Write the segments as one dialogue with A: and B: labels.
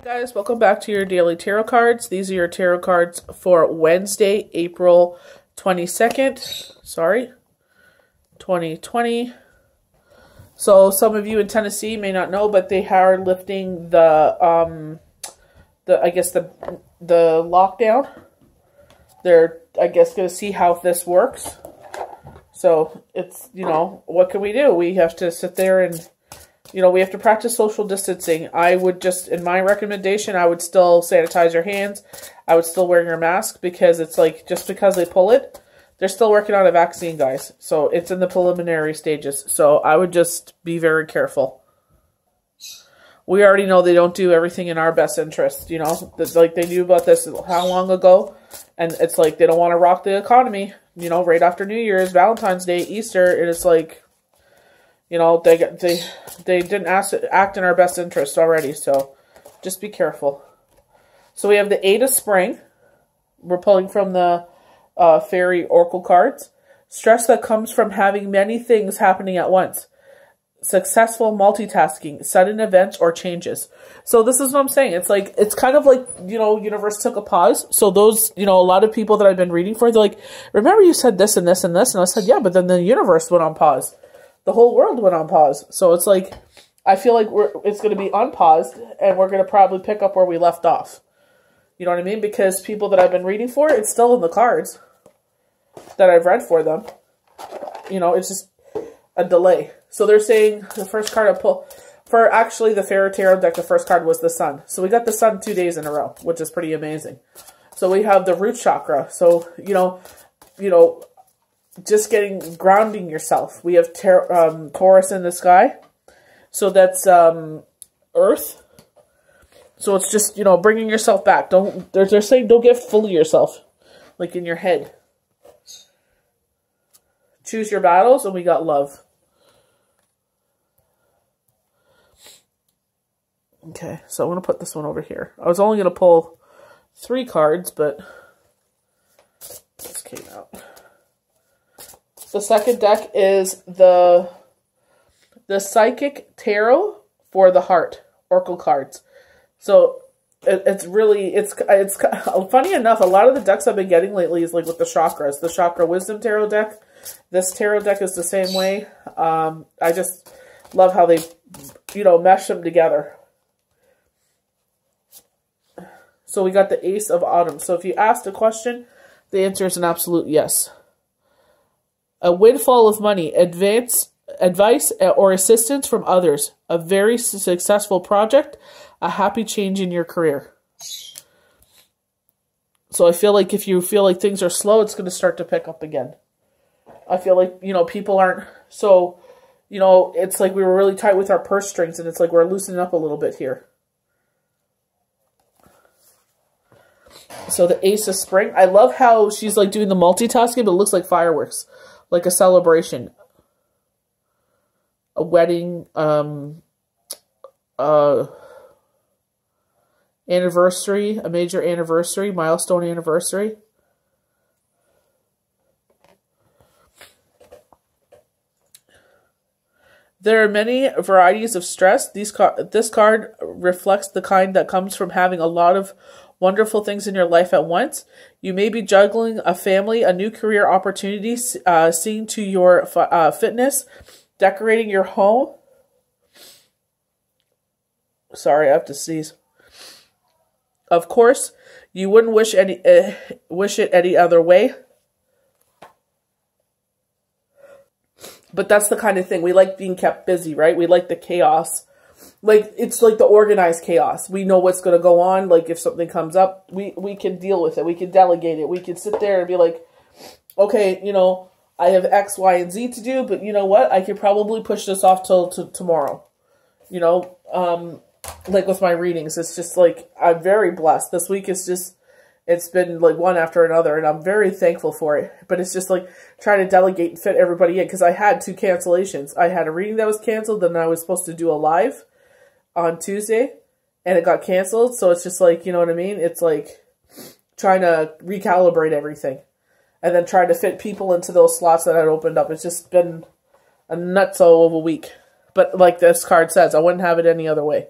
A: Guys, welcome back to your daily tarot cards. These are your tarot cards for Wednesday, April 22nd. Sorry, 2020. So some of you in Tennessee may not know, but they are lifting the lockdown. They're, I guess, going to see how this works. So it's, what can we do? We have to sit there and we have to practice social distancing. I would just, in my recommendation, I would still sanitize your hands. I would still wear your mask because it's like, just because they pull it, they're still working on a vaccine, guys. So it's in the preliminary stages. So I would just be very careful. We already know they don't do everything in our best interest, like they knew about this how long ago. And it's like, they don't want to rock the economy, right after New Year's, Valentine's Day, Easter. And it's like, they didn't act in our best interest already, so just be careful. So we have the Eight of Spring. We're pulling from the Fairy Oracle cards. Stress that comes from having many things happening at once. Successful multitasking, sudden events or changes. So this is what I'm saying. It's like, it's kind of like, universe took a pause. So those, a lot of people that I've been reading for, they're like, remember you said this and this and this? And I said, yeah, but then the universe went on pause. The whole world went on pause. So it's like, I feel like it's going to be unpaused and we're going to probably pick up where we left off. You know what I mean? Because people that I've been reading for, it's still in the cards that I've read for them. It's just a delay. So they're saying the first card I pull, for actually the Fairy Tarot deck, the first card was the Sun. So we got the Sun 2 days in a row, which is pretty amazing. So we have the root chakra. So, just grounding yourself. We have Taurus in the sky. So that's Earth. So it's just, bringing yourself back. They're saying don't get full of yourself, like in your head. Choose your battles, and we got love. Okay, so I'm going to put this one over here. I was only going to pull 3 cards, but this came out. The second deck is the Psychic Tarot for the Heart Oracle cards. So it's funny enough, a lot of the decks I've been getting lately is like with the chakras. The Chakra Wisdom Tarot deck. This tarot deck is the same way. I just love how they, mesh them together. So we got the Ace of Autumn. So if you asked a question, the answer is an absolute yes. A windfall of money, advice or assistance from others, a very successful project, a happy change in your career. So I feel like if you feel like things are slow, it's going to start to pick up again. I feel like, people aren't so, it's like we were really tight with our purse strings and it's like we're loosening up a little bit here. So the Ace of Spring, I love how she's like doing the multitasking, but it looks like fireworks. Like a celebration, a wedding, anniversary, a major anniversary, milestone anniversary. There are many varieties of stress. This card reflects the kind that comes from having a lot of wonderful things in your life at once. You may be juggling a family, a new career opportunity, seeing to your fitness, decorating your home. Sorry, I have to sneeze. Of course, you wouldn't wish it any other way. But that's the kind of thing. We like being kept busy, right? We like the chaos. Like, it's like the organized chaos. We know what's going to go on. Like, if something comes up, we can deal with it. We can delegate it. We can sit there and be like, okay, I have X, Y, and Z to do, but you know what? I could probably push this off till tomorrow. Like with my readings, it's just like, I'm very blessed. This week is just, it's been like one after another, and I'm very thankful for it. But it's just like trying to delegate and fit everybody in, because I had 2 cancellations. I had a reading that was canceled, then I was supposed to do a live on Tuesday, and it got canceled. So it's just like, you know what I mean? It's like trying to recalibrate everything, and then trying to fit people into those slots that had opened up. It's just been a nutso of a week. But like this card says, I wouldn't have it any other way.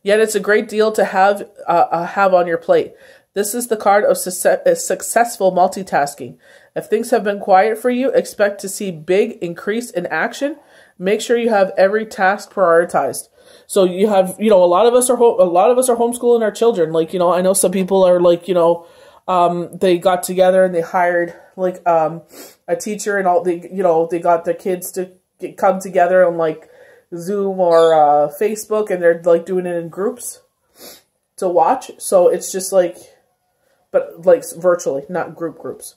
A: Yet it's a great deal to have on your plate. This is the card of successful multitasking. If things have been quiet for you, expect to see big increase in action. Make sure you have every task prioritized. So you have, a lot of us are homeschooling our children. Like, I know some people are like, they got together and they hired like a teacher and all. They got their kids to come together on like Zoom or Facebook, and they're like doing it in groups to watch. So it's just like, but like virtually, not groups.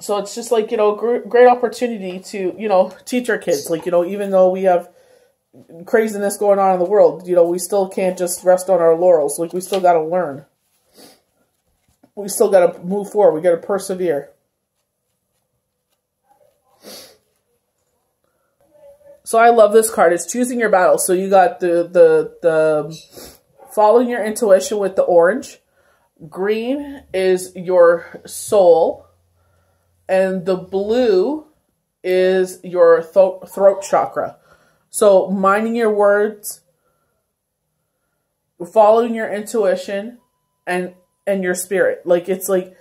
A: So it's just like, great opportunity to, teach our kids. Like, even though we have craziness going on in the world, we still can't just rest on our laurels. Like, we still got to learn. We still got to move forward. We got to persevere. So I love this card. It's choosing your battle. So you got the following your intuition with the orange. Green is your soul. And the blue is your throat chakra. So minding your words, following your intuition, and your spirit. Like, it's like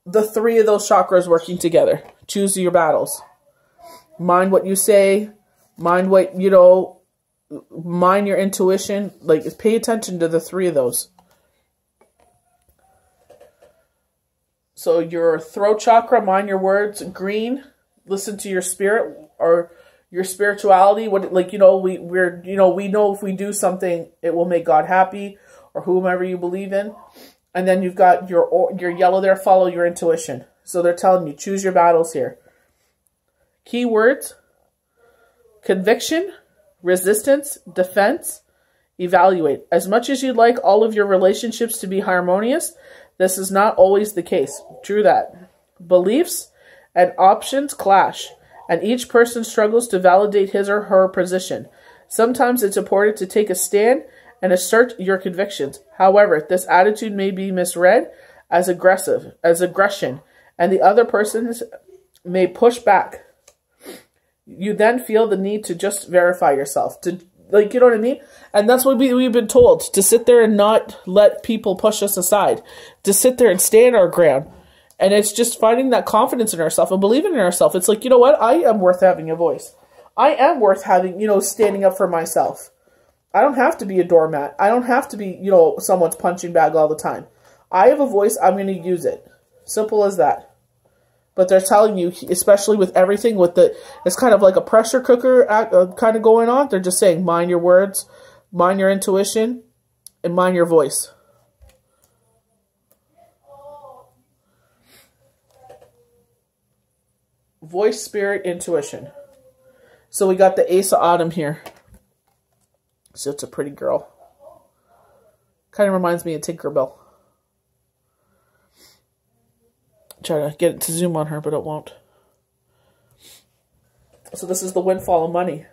A: the three of those chakras working together. Choose your battles. Mind what you say. Mind what, mind your intuition. Like, pay attention to the three of those. So your throat chakra, mind your words. Green, listen to your spirit or your spirituality. What, like, we know if we do something, it will make God happy or whomever you believe in. And then you've got your yellow there, follow your intuition. So they're telling you, choose your battles here. Keywords: conviction, resistance, defense, evaluate. As much as you'd like all of your relationships to be harmonious, this is not always the case. True that. Beliefs and options clash, and each person struggles to validate his or her position. Sometimes it's important to take a stand and assert your convictions. However, this attitude may be misread as aggression, and the other person may push back. You then feel the need to just verify yourself. Like, you know what I mean? And that's what we've been told, to sit there and not let people push us aside, to sit there and stand our ground. And it's just finding that confidence in ourselves and believing in ourselves. It's like, you know what? I am worth having a voice. I am worth having, standing up for myself. I don't have to be a doormat. I don't have to be, someone's punching bag all the time. I have a voice. I'm going to use it. Simple as that. But they're telling you, especially with everything, it's kind of like a pressure cooker kind of going on. They're just saying, mind your words, mind your intuition, and mind your voice. Voice, spirit, intuition. So we got the Ace of Autumn here. So it's a pretty girl. Kind of reminds me of Tinkerbell. Try to get it to zoom on her, but it won't. So this is the windfall of money.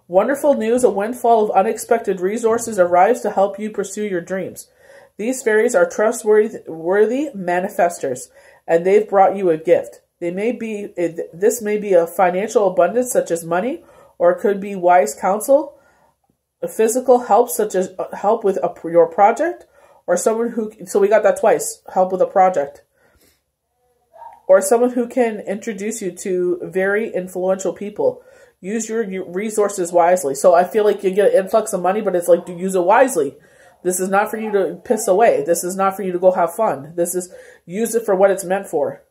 A: Wonderful news, a windfall of unexpected resources arrives to help you pursue your dreams. These fairies are trustworthy manifestors, and they've brought you a gift. This may be a financial abundance such as money, or it could be wise counsel, a physical help such as help with your project, or someone who, so we got that twice, help with a project. Or someone who can introduce you to very influential people. Use your resources wisely. So I feel like you get an influx of money, but it's like, to use it wisely. This is not for you to piss away. This is not for you to go have fun. This is, use it for what it's meant for.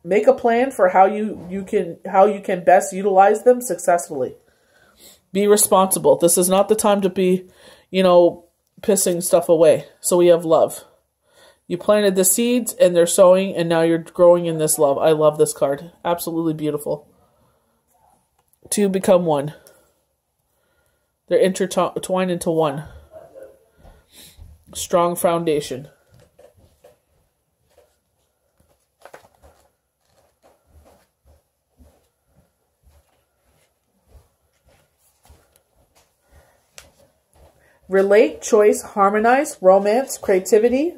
A: Make a plan for how you can best utilize them successfully. Be responsible. This is not the time to be, pissing stuff away. So we have love. You planted the seeds, and they're sowing, and now you're growing in this love. I love this card. Absolutely beautiful. Two become one. They're intertwined into one. Strong foundation. Relate, choice, harmonize, romance, creativity,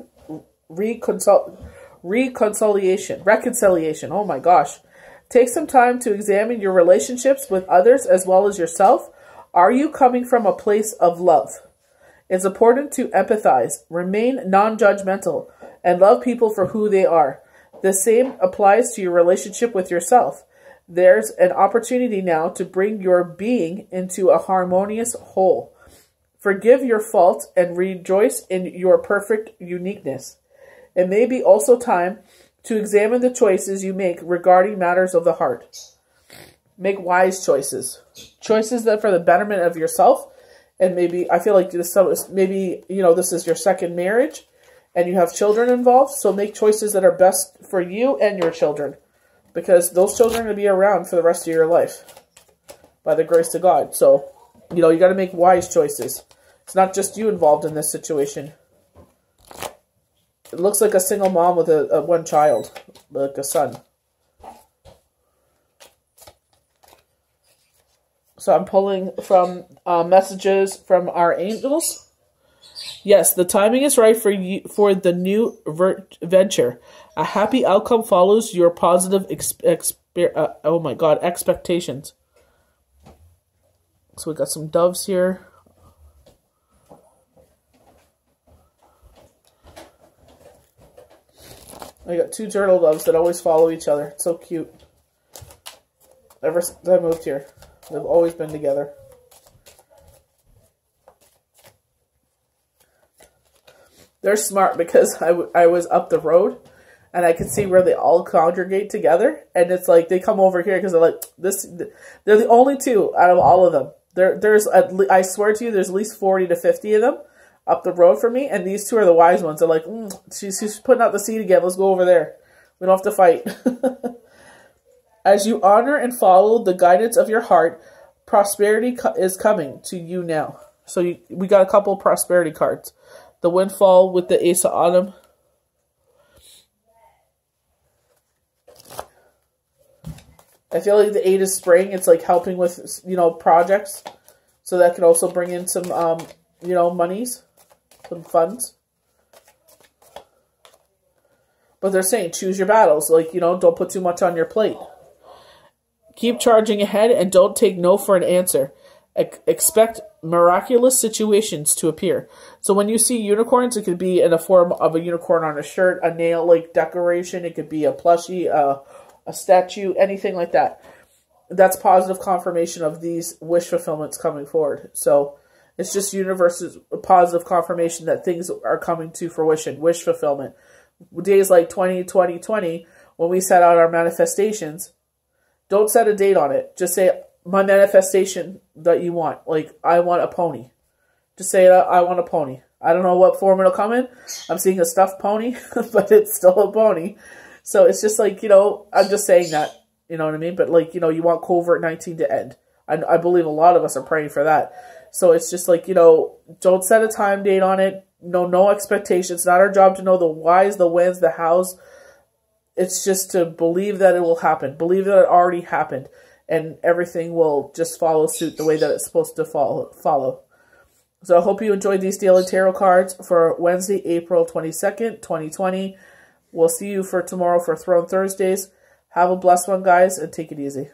A: reconciliation. Oh my gosh. Take some time to examine your relationships with others as well as yourself. Are you coming from a place of love? It's important to empathize, remain non-judgmental, and love people for who they are. The same applies to your relationship with yourself. There's an opportunity now to bring your being into a harmonious whole. Forgive your faults and rejoice in your perfect uniqueness. It may be also time to examine the choices you make regarding matters of the heart. Make wise choices. Choices that for the betterment of yourself. And maybe, I feel like this is your second marriage and you have children involved. So make choices that are best for you and your children. Because those children are going to be around for the rest of your life. By the grace of God. So, you got to make wise choices. It's not just you involved in this situation. It looks like a single mom with a one child. Like a son. So I'm pulling from messages from our angels. Yes, the timing is right for you for the new venture. A happy outcome follows your positive expectations. So we got some doves here. I got two turtle doves that always follow each other. It's so cute. Ever since I moved here, they've always been together. They're smart because I was up the road and I could see where they all congregate together. And it's like they come over here because they're like, they're the only two out of all of them. There's I swear to you, there's at least 40 to 50 of them up the road from me. And these two are the wise ones. They're like, she's putting out the seed again. Let's go over there. We don't have to fight. As you honor and follow the guidance of your heart, prosperity is coming to you now. So we got a couple of prosperity cards. The windfall with the Ace of Autumn. I feel like the Eight of Spring, it's like helping with, projects. So that could also bring in some, monies, some funds. But they're saying choose your battles. Like, don't put too much on your plate. Keep charging ahead and don't take no for an answer. Expect miraculous situations to appear. So when you see unicorns, it could be in the form of a unicorn on a shirt, a nail-like decoration. It could be a plushie, a statue, anything like that. That's positive confirmation of these wish fulfillments coming forward. So it's just universe's positive confirmation that things are coming to fruition, wish fulfillment. Days like 2020, when we set out our manifestations, don't set a date on it. Just say, my manifestation that you want. Like, I want a pony. Just say, I want a pony. I don't know what form it'll come in. I'm seeing a stuffed pony, but it's still a pony. So it's just like, I'm just saying that. You know what I mean? But like, you want COVID-19 to end. I believe a lot of us are praying for that. So it's just like, don't set a time date on it. No expectations. It's not our job to know the whys, the whens, the hows. It's just to believe that it will happen. Believe that it already happened. And everything will just follow suit the way that it's supposed to follow. So I hope you enjoyed these daily tarot cards for Wednesday, April 22nd, 2020. We'll see you for tomorrow for Throne Thursdays. Have a blessed one, guys, and take it easy.